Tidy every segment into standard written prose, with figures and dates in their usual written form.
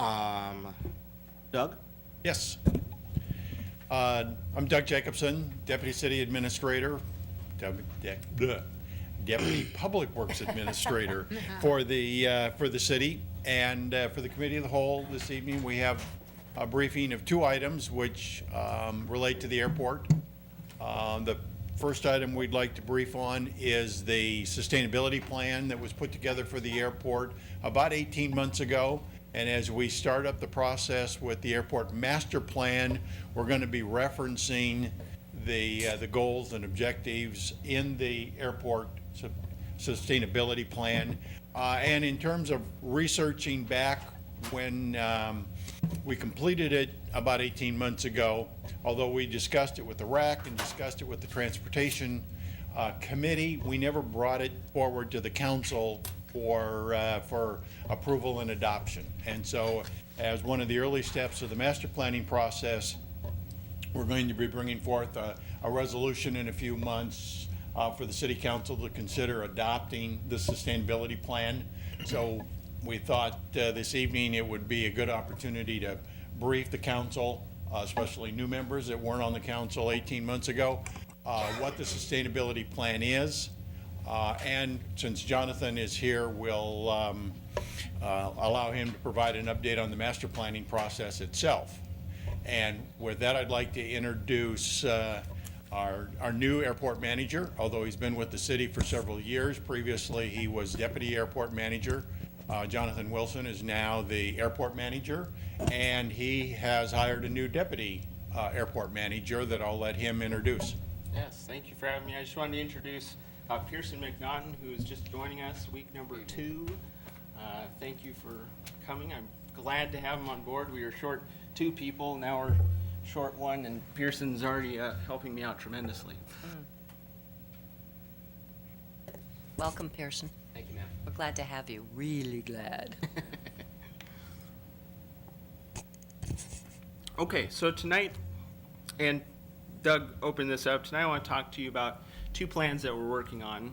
Doug? Yes. I'm Doug Jacobson, Deputy City Administrator, Deputy Public Works Administrator for the city. And for the Committee of the Whole this evening, we have a briefing of two items which relate to the airport. The first item we'd like to brief on is the sustainability plan that was put together for the airport about 18 months ago. And as we start up the process with the airport master plan, we're going to be referencing the goals and objectives in the airport sustainability plan. And in terms of researching back when we completed it about 18 months ago, although we discussed it with the RAC and discussed it with the Transportation Committee, we never brought it forward to the council for approval and adoption. And so as one of the early steps of the master planning process, we're going to be bringing forth a resolution in a few months for the city council to consider adopting the sustainability plan. So we thought this evening it would be a good opportunity to brief the council, especially new members that weren't on the council 18 months ago, what the sustainability plan is. And since Jonathan is here, we'll allow him to provide an update on the master planning process itself. And with that, I'd like to introduce our new airport manager, although he's been with the city for several years. Previously, he was deputy airport manager. Jonathan Wilson is now the airport manager, and he has hired a new deputy airport manager that I'll let him introduce. Yes, thank you for having me. I just wanted to introduce Pearson McNaughton, who is just joining us week number 2. Thank you for coming. I'm glad to have him on board. We were short 2 people, now we're short 1, and Pearson's already helping me out tremendously. Welcome, Pearson. Thank you, ma'am. We're glad to have you. Really glad. Okay, so tonight, and Doug opened this up, tonight I want to talk to you about 2 plans that we're working on,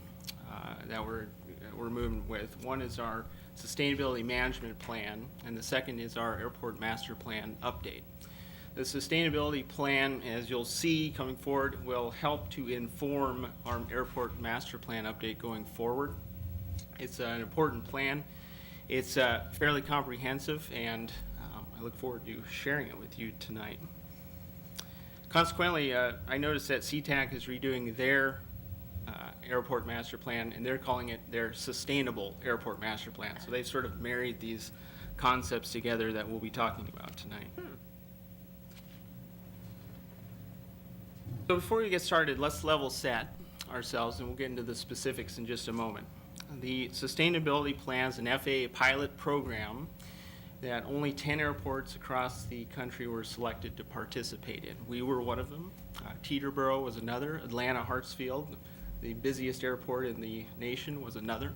that we're moving with. One is our sustainability management plan, and the second is our airport master plan update. The sustainability plan, as you'll see coming forward, will help to inform our airport master plan update going forward. It's an important plan. It's fairly comprehensive, and I look forward to sharing it with you tonight. Consequently, I noticed that SeaTac is redoing their airport master plan, and they're calling it their sustainable airport master plan. So they've sort of married these concepts together that we'll be talking about tonight. So before we get started, let's level set ourselves, and we'll get into the specifics in just a moment. The sustainability plan is an FAA pilot program that only 10 airports across the country were selected to participate in. We were one of them. Teterboro was another. Atlanta Hartsfield, the busiest airport in the nation, was another.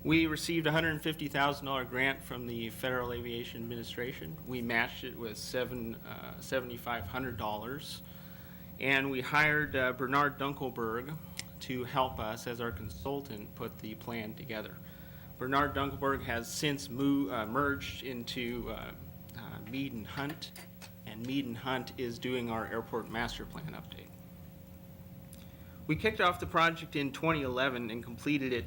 We received a $150,000 grant from the Federal Aviation Administration. We matched it with $7,500. And we hired Bernard Dunkelberg to help us as our consultant put the plan together. Bernard Dunkelberg has since merged into Mead and Hunt, and Mead and Hunt is doing our airport master plan update. We kicked off the project in 2011 and completed it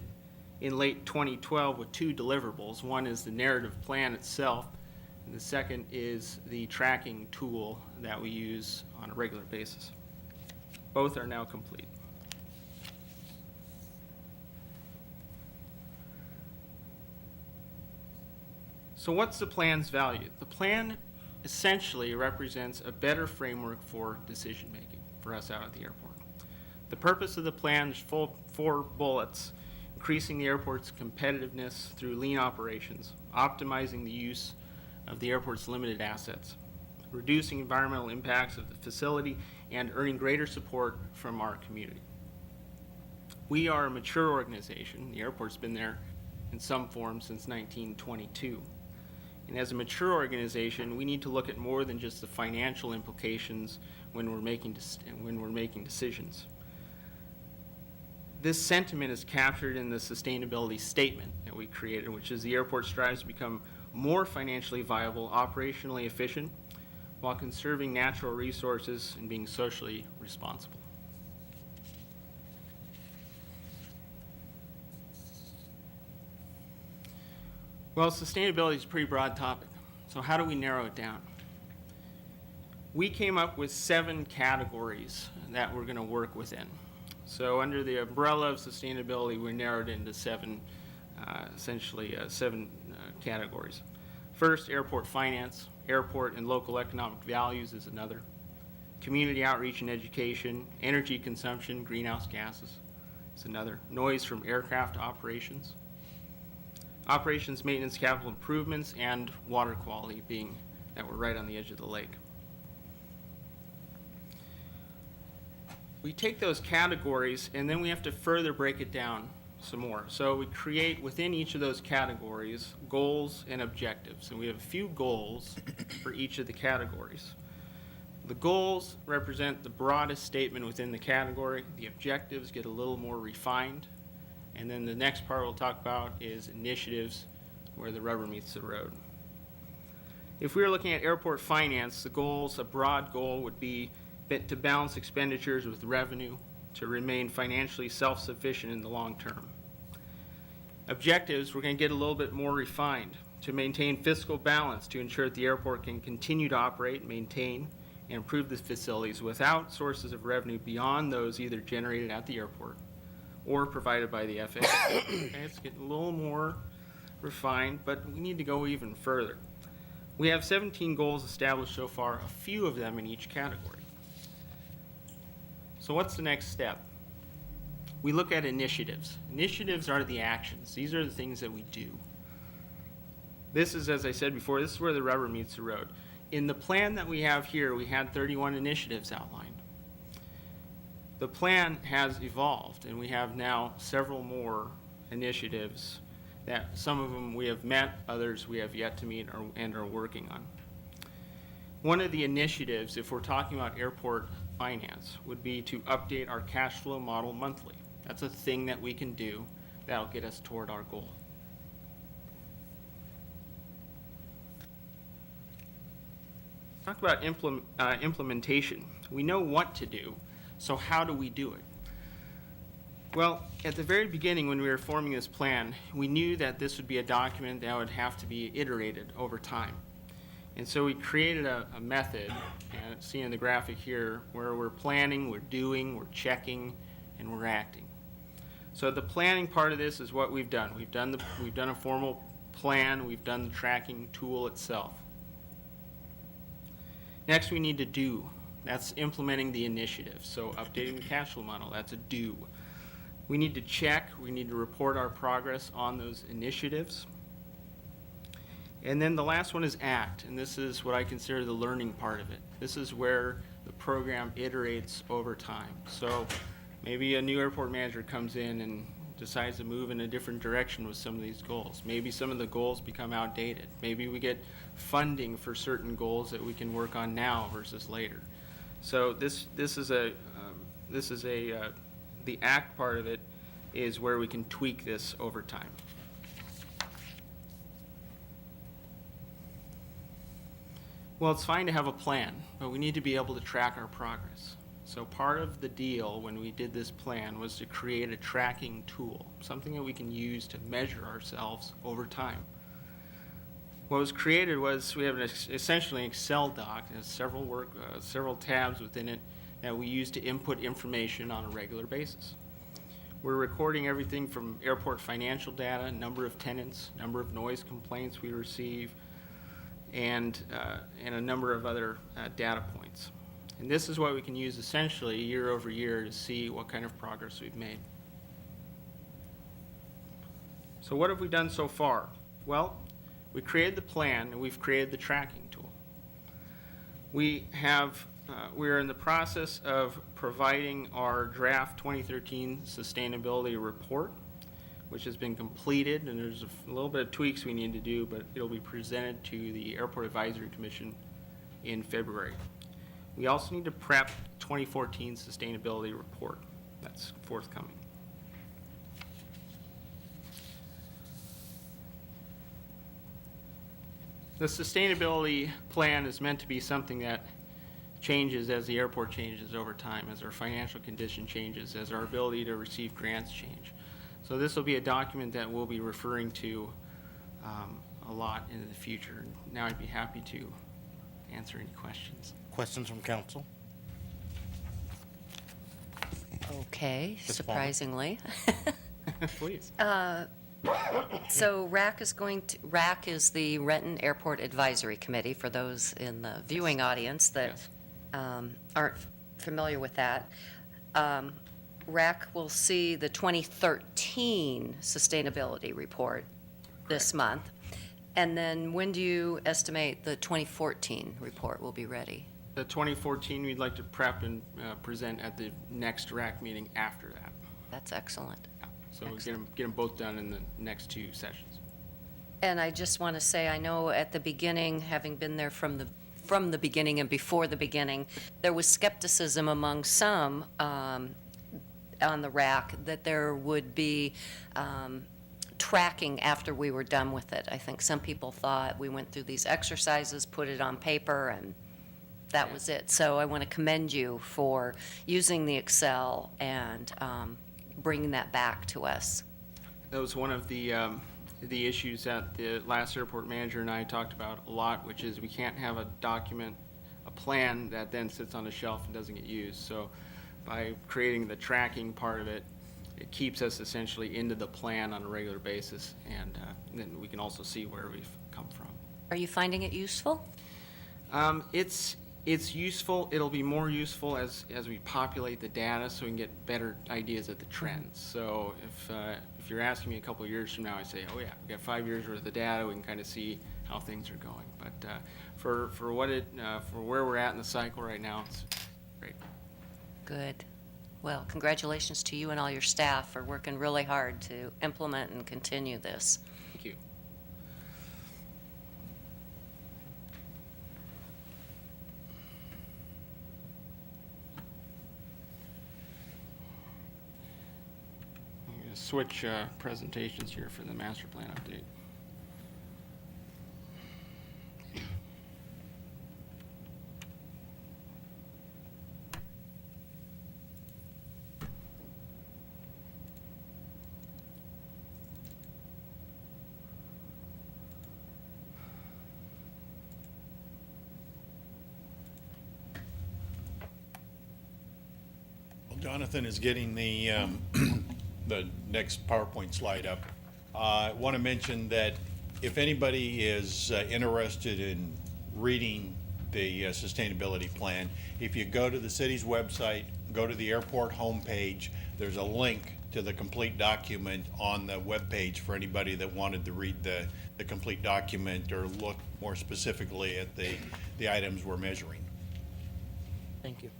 in late 2012 with 2 deliverables. One is the narrative plan itself, and the second is the tracking tool that we use on a regular basis. Both are now complete. So what's the plan's value? The plan essentially represents a better framework for decision making for us out at the airport. The purpose of the plan is 4 bullets: increasing the airport's competitiveness through lean operations, optimizing the use of the airport's limited assets, reducing environmental impacts of the facility, and earning greater support from our community. We are a mature organization. The airport's been there in some form since 1922. And as a mature organization, we need to look at more than just the financial implications when we're making decisions. This sentiment is captured in the sustainability statement that we created, which is the airport strives to become more financially viable, operationally efficient, while conserving natural resources and being socially responsible. Well, sustainability is a pretty broad topic. So how do we narrow it down? We came up with 7 categories that we're going to work within. So under the umbrella of sustainability, we narrowed into 7 categories. First, airport finance. Airport and local economic values is another. Community outreach and education. Energy consumption, greenhouse gases is another. Noise from aircraft operations. Operations, maintenance, capital improvements, and water quality, being that we're right on the edge of the lake. We take those categories and then we have to further break it down some more. So we create within each of those categories goals and objectives. And we have a few goals for each of the categories. The goals represent the broadest statement within the category. The objectives get a little more refined. And then the next part we'll talk about is initiatives where the rubber meets the road. If we were looking at airport finance, the goals, a broad goal would be to balance expenditures with revenue, to remain financially self-sufficient in the long term. Objectives, we're going to get a little bit more refined, to maintain fiscal balance to ensure that the airport can continue to operate, maintain, and improve the facilities without sources of revenue beyond those either generated at the airport or provided by the FAA. Okay, it's getting a little more refined, but we need to go even further. We have 17 goals established so far, a few of them in each category. So what's the next step? We look at initiatives. Initiatives are the actions. These are the things that we do. This is, as I said before, this is where the rubber meets the road. In the plan that we have here, we had 31 initiatives outlined. The plan has evolved, and we have now several more initiatives that some of them we have met, others we have yet to meet and are working on. One of the initiatives, if we're talking about airport finance, would be to update our cash flow model monthly. That's a thing that we can do that'll get us toward our goal. Talk about implementation. We know what to do, so how do we do it? Well, at the very beginning when we were forming this plan, we knew that this would be a document that would have to be iterated over time. And so we created a method, and see in the graphic here, where we're planning, we're doing, we're checking, and we're acting. So the planning part of this is what we've done. We've done a formal plan, we've done the tracking tool itself. Next we need to do. That's implementing the initiative. So updating the cash flow model, that's a do. We need to check, we need to report our progress on those initiatives. And then the last one is act, and this is what I consider the learning part of it. This is where the program iterates over time. So maybe a new airport manager comes in and decides to move in a different direction with some of these goals. Maybe some of the goals become outdated. Maybe we get funding for certain goals that we can work on now versus later. So the act part of it is where we can tweak this over time. Well, it's fine to have a plan, but we need to be able to track our progress. So part of the deal when we did this plan was to create a tracking tool, something that we can use to measure ourselves over time. What was created was we have essentially an Excel doc that has several tabs within it that we use to input information on a regular basis. We're recording everything from airport financial data, number of tenants, number of noise complaints we receive, and a number of other data points. And this is what we can use essentially year over year to see what kind of progress we've made. So what have we done so far? Well, we created the plan and we've created the tracking tool. We're in the process of providing our draft 2013 sustainability report, which has been completed, and there's a little bit of tweaks we need to do, but it'll be presented to the Airport Advisory Commission in February. We also need to prep 2014 sustainability report. That's forthcoming. The sustainability plan is meant to be something that changes as the airport changes over time, as our financial condition changes, as our ability to receive grants change. So this will be a document that we'll be referring to a lot in the future. Now I'd be happy to answer any questions. Questions from council? Okay, Ms. Palmer. surprisingly. Please. So RAC is the Renton Airport Advisory Committee, for those in the viewing audience that Yes. aren't familiar with that. RAC will see the 2013 sustainability report this month. And then when do you estimate the 2014 report will be ready? The 2014, we'd like to prep and present at the next RAC meeting after that. That's excellent. Yeah. So we'll get them both done in the next 2 sessions. And I just want to say, I know at the beginning, having been there from the beginning and before the beginning, there was skepticism among some on the RAC that there would be tracking after we were done with it. I think some people thought we went through these exercises, put it on paper, and that was it. So I want to commend you for using the Excel and bringing that back to us. That was one of the issues that the last airport manager and I talked about a lot, which is we can't have a document, a plan that then sits on a shelf and doesn't get used. So by creating the tracking part of it, it keeps us essentially into the plan on a regular basis, and then we can also see where we've come from. Are you finding it useful? It's useful. It'll be more useful as we populate the data, so we can get better ideas of the trends. So if you're asking me a couple of years from now, I say, oh yeah, we got 5 years worth of data. We can kind of see how things are going. But for where we're at in the cycle right now, it's great. Good. Well, congratulations to you and all your staff for working really hard to implement and continue this. Thank you. I'm going to switch presentations here for the master plan update. Well, Jonathan is getting the, the next PowerPoint slide up. I want to mention that if anybody is interested in reading the sustainability plan, if you go to the city's website, go to the airport homepage, there's a link to the complete document on the webpage for anybody that wanted to read the complete document or look more specifically at the items we're measuring. Thank you.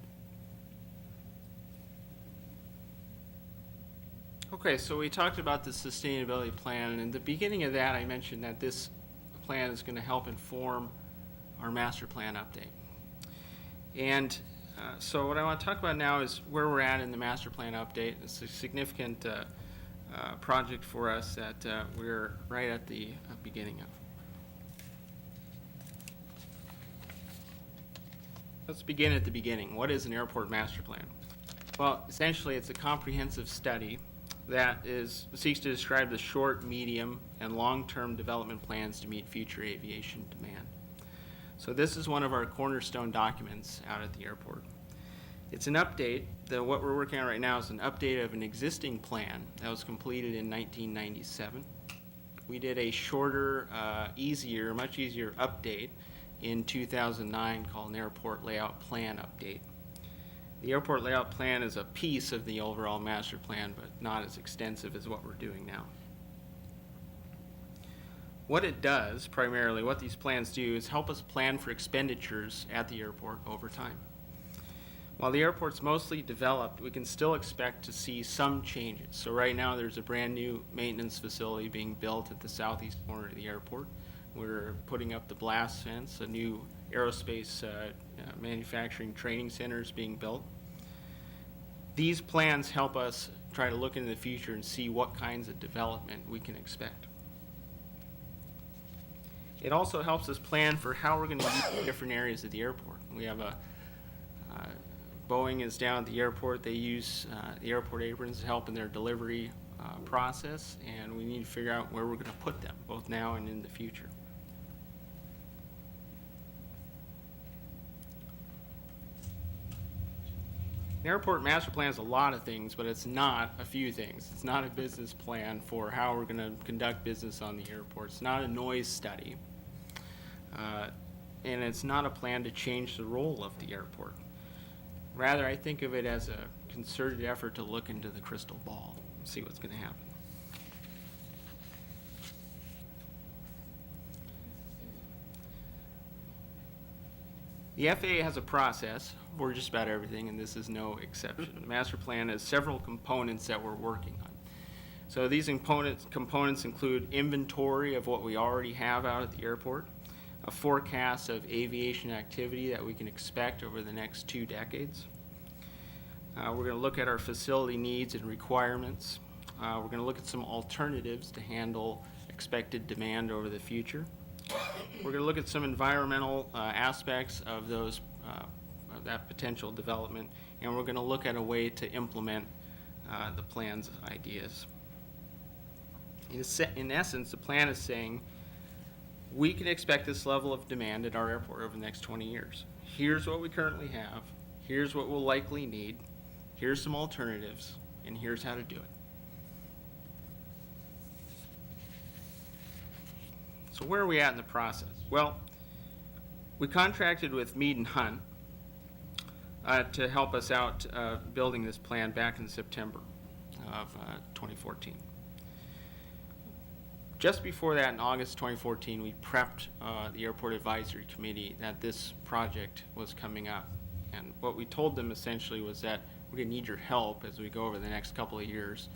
Okay, so we talked about the sustainability plan, and in the beginning of that, I mentioned that this plan is going to help inform our master plan update. And so what I want to talk about now is where we're at in the master plan update. It's a significant project for us that we're right at the beginning of. Let's begin at the beginning. What is an airport master plan? Well, essentially, it's a comprehensive study that seeks to describe the short, medium, and long-term development plans to meet future aviation demand. So this is one of our cornerstone documents out at the airport. It's an update. What we're working on right now is an update of an existing plan that was completed in 1997. We did a shorter, much easier update in 2009 called an airport layout plan update. The airport layout plan is a piece of the overall master plan, but not as extensive as what we're doing now. What it does, primarily, what these plans do, is help us plan for expenditures at the airport over time. While the airport's mostly developed, we can still expect to see some changes. So right now, there's a brand new maintenance facility being built at the southeast corner of the airport. We're putting up the blast fence, a new aerospace manufacturing training center is being built. These plans help us try to look into the future and see what kinds of development we can expect. It also helps us plan for how we're going to use different areas of the airport. We have Boeing is down at the airport. They use the airport aprons to help in their delivery process, and we need to figure out where we're going to put them, both now and in the future. An airport master plan is a lot of things, but it's not a few things. It's not a business plan for how we're going to conduct business on the airport. It's not a noise study. And it's not a plan to change the role of the airport. Rather, I think of it as a concerted effort to look into the crystal ball and see what's going to happen. The FAA has a process for just about everything, and this is no exception. The master plan has several components that we're working on. So these components include inventory of what we already have out at the airport, a forecast of aviation activity that we can expect over the next 2 decades. We're going to look at our facility needs and requirements. We're going to look at some alternatives to handle expected demand over the future. We're going to look at some environmental aspects of those of that potential development, and we're going to look at a way to implement the plan's ideas. In essence, the plan is saying we can expect this level of demand at our airport over the next 20 years. Here's what we currently have. Here's what we'll likely need. Here's some alternatives, and here's how to do it. So where are we at in the process? Well, we contracted with Mead and Hunt to help us out building this plan back in September of 2014. Just before that, in August 2014, we prepped the Airport Advisory Committee that this project was coming up. And what we told them essentially was that we're going to need your help as we go over the next couple of years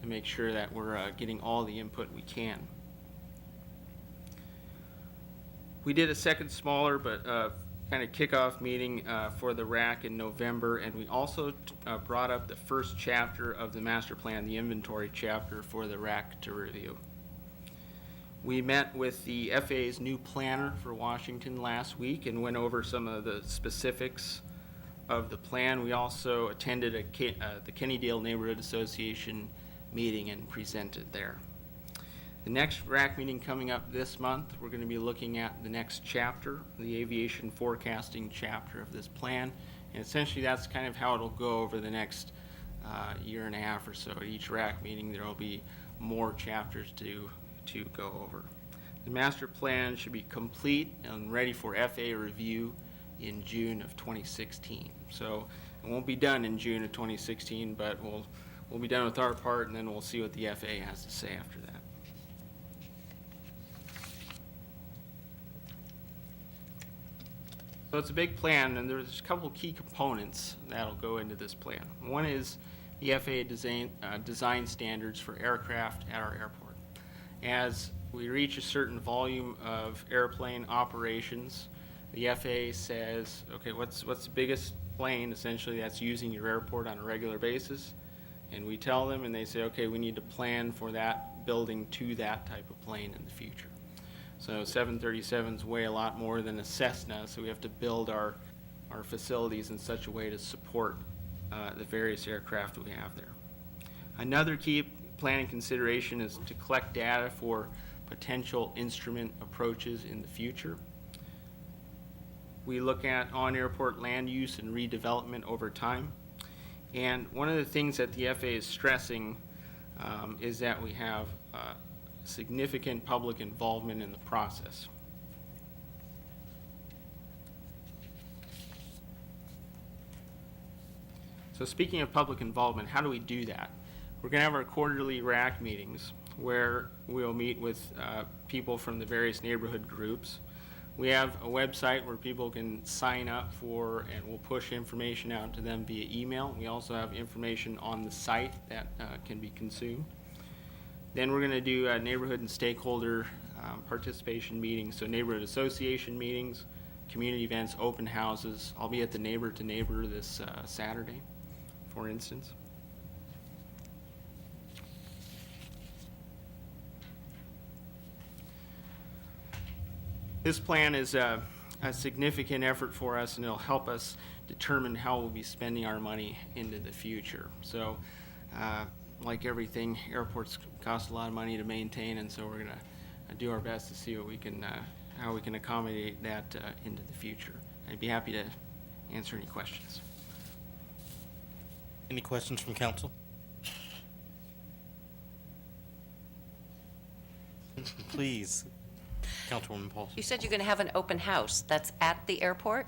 to make sure that we're getting all the input we can. We did a second smaller but kind of kickoff meeting for the RAC in November, and we also brought up the first chapter of the master plan, the inventory chapter, for the RAC to review. We met with the FAA's new planner for Washington last week and went over some of the specifics of the plan. We also attended the Kennedale Neighborhood Association meeting and presented there. The next RAC meeting coming up this month, we're going to be looking at the next chapter, the aviation forecasting chapter of this plan. And essentially that's kind of how it'll go over the next year and a half or so. At each RAC meeting there will be more chapters to go over. The master plan should be complete and ready for FAA review in June of 2016. So it won't be done in June of 2016, but we'll be done with our part, and then we'll see what the FAA has to say after that. So it's a big plan, and there's a couple key components that'll go into this plan. One is the FAA design standards for aircraft at our airport. As we reach a certain volume of airplane operations, the FAA says, okay, what's the biggest plane essentially that's using your airport on a regular basis? And we tell them, and they say, okay, we need to plan for that building to that type of plane in the future. So 737s weigh a lot more than a Cessna, so we have to build our facilities in such a way to support the various aircraft that we have there. Another key planning consideration is to collect data for potential instrument approaches in the future. We look at on-airport land use and redevelopment over time. And one of the things that the FAA is stressing is that we have significant public involvement in the process. So speaking of public involvement, how do we do that? We're going to have our quarterly RAC meetings where we'll meet with people from the various neighborhood groups. We have a website where people can sign up for, and we'll push information out to them via email. We also have information on the site that can be consumed. Then we're going to do neighborhood and stakeholder participation meetings, so neighborhood association meetings, community events, open houses. I'll be at the Neighbor to Neighbor this Saturday, for instance. This plan is a significant effort for us, and it'll help us determine how we'll be spending our money into the future. So, like everything, airports cost a lot of money to maintain, and so we're gonna do our best to see what we can, how we can accommodate that into the future. I'd be happy to answer any questions. Any questions from council? Please, Councilwoman Paulson. You said you're going to have an open house. That's at the airport?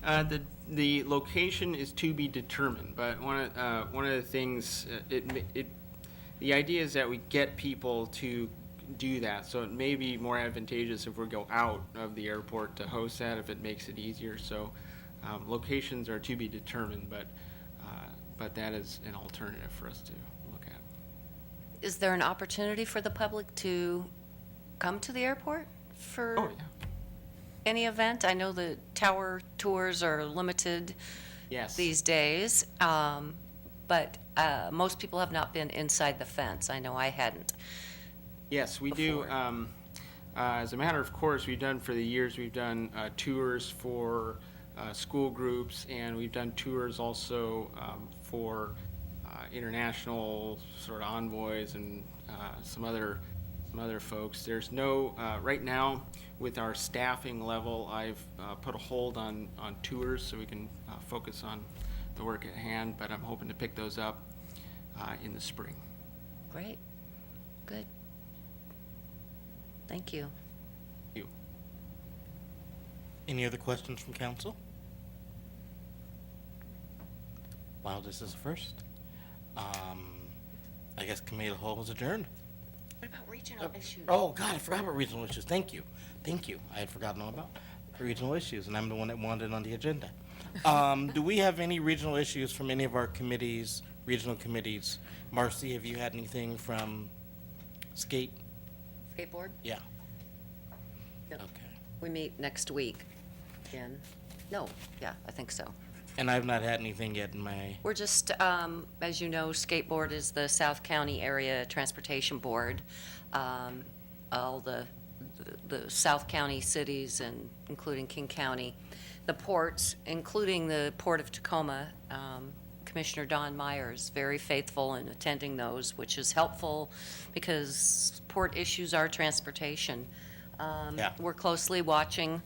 The location is to be determined, but one of the things, the idea is that we get people to do that, so it may be more advantageous if we go out of the airport to host that, if it makes it easier. So locations are to be determined, but that is an alternative for us to look at. Is there an opportunity for the public to come to the airport for Oh, yeah. any event? I know the tower tours are limited Yes. these days, but most people have not been inside the fence. I know I hadn't. Yes, we do. before. As a matter of course, we've done for the years, we've done tours for school groups, and we've done tours also for international sort of envoys and some other folks. There's no, right now, with our staffing level, I've put a hold on tours so we can focus on the work at hand, but I'm hoping to pick those up in the spring. Great. Good. Thank you. You. Any other questions from council? Wow, this is a first. I guess committee of the whole is adjourned. What about regional issues? Oh, God, I forgot about regional issues. Thank you. Thank you. I had forgotten all about regional issues, and I'm the one that wanted it on the agenda. Do we have any regional issues from any of our committees, regional committees? Marcy, have you had anything from Skate? Skateboard? Yeah. Yep. Okay. We meet next week in, no, yeah, I think so. And I've not had anything yet in my, We're just, as you know, Skateboard is the South County Area Transportation Board. All the South County cities and including King County. The ports, including the Port of Tacoma, Commissioner Don Myers, very faithful in attending those, which is helpful because port issues are transportation. Yeah. We're closely watching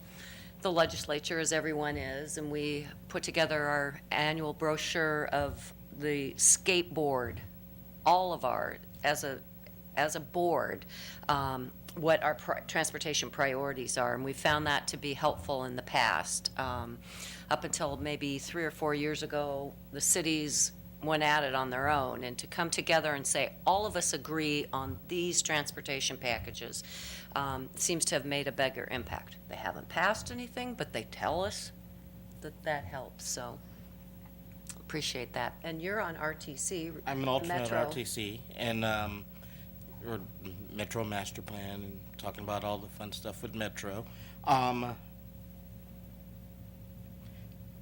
the legislature, as everyone is, and we put together our annual brochure of the skateboard, all of our, as a board, what our transportation priorities are, and we found that to be helpful in the past. Up until maybe 3 or 4 years ago, the cities went at it on their own, and to come together and say, all of us agree on these transportation packages, seems to have made a bigger impact. They haven't passed anything, but they tell us that helps, so appreciate that. And you're on RTC. I'm an alternate Metro. RTC, and, or Metro Master Plan, and talking about all the fun stuff with Metro.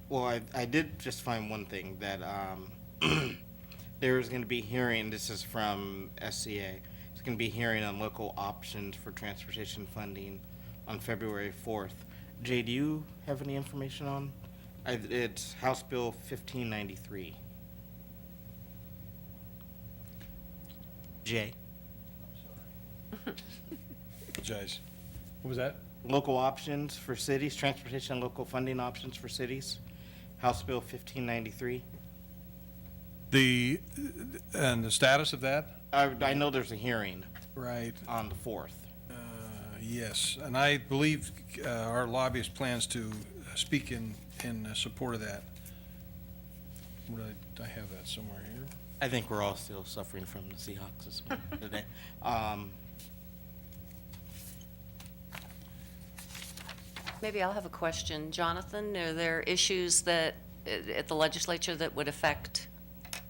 Well, I did just find one thing, that, there is gonna be hearing, this is from SCA, it's gonna be hearing on local options for transportation funding on February 4th. Jay, do you have any information on? It's House Bill 1593. Jay? Apologize. What was that? Local options for cities, transportation and local funding options for cities, House Bill 1593. And the status of that? I know there's a hearing Right. on the 4th. Yes, and I believe our lobbyist plans to speak in support of that. I have that somewhere here. I think we're all still suffering from the Seahawks this morning today. Maybe I'll have a question. Jonathan, are there issues that, at the legislature that would affect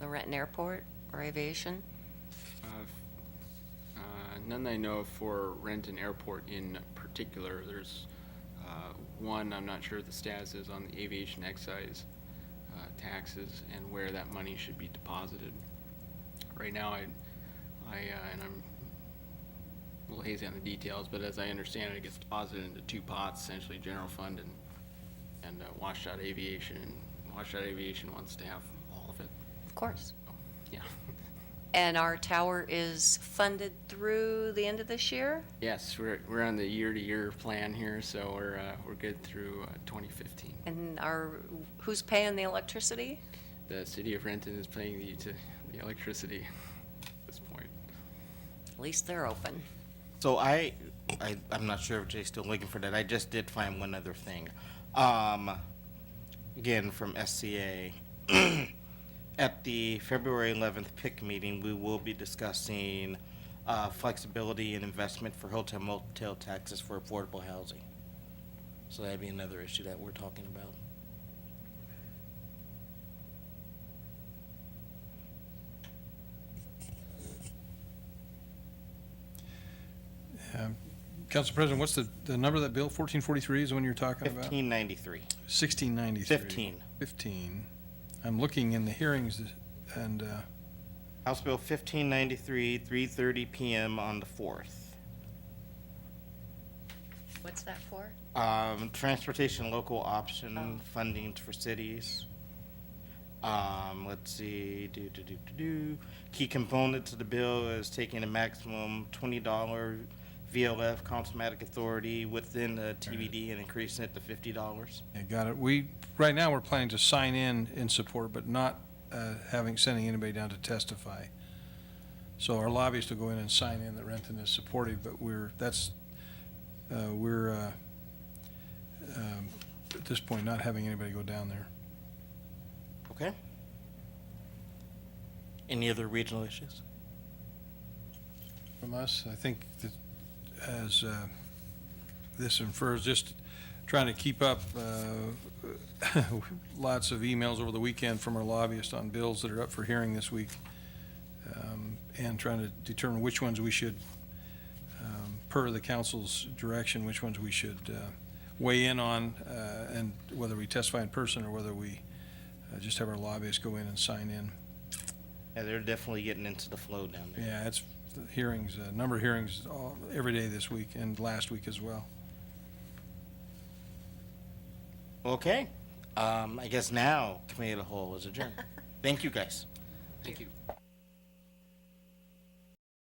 the Renton Airport or aviation? None that I know of for Renton Airport in particular. There's one, I'm not sure what the status is on the aviation excise taxes and where that money should be deposited. Right now, and I'm little hazy on the details, but as I understand it, it gets deposited into two pots, essentially general fund and Washout Aviation. Washout Aviation wants to have all of it. Of course. Yeah. And our tower is funded through the end of this year? Yes, we're on the year-to-year plan here, so we're good through 2015. And who's paying the electricity? The city of Renton is paying the electricity at this point. At least they're open. So I'm not sure if Jay's still looking for that. I just did find one other thing. Again, from SCA. At the February 11th PIC meeting, we will be discussing flexibility and investment for hotel motel taxes for affordable housing. So that'd be another issue that we're talking about. Council President, what's the number of that bill? 1443 is the one you're talking about? 1593. 1693. 15. I'm looking in the hearings and, House Bill 1593, 3:30 PM on the 4th. What's that for? Transportation local option funding for cities. Let's see, Key component to the bill is taking a maximum $20 VLF consumatic authority within the TBD and increasing it to $50. yeah, got it. Right now, we're planning to sign in support, but not sending anybody down to testify. So our lobbyists will go in and sign in that Renton is supportive, but we're at this point not having anybody go down there. Okay? Any other regional issues? From us, I think that as this infers, just trying to keep up lots of emails over the weekend from our lobbyists on bills that are up for hearing this week, and trying to determine which ones we should, per the council's direction, which ones we should weigh in on, and whether we testify in person or whether we just have our lobbyists go in and sign in. Yeah, they're definitely getting into the flow down there. Yeah, it's the hearings, a number of hearings every day this week and last week as well. Okay. I guess now Committee of the Whole is adjourned. Thank you, guys. Thank you.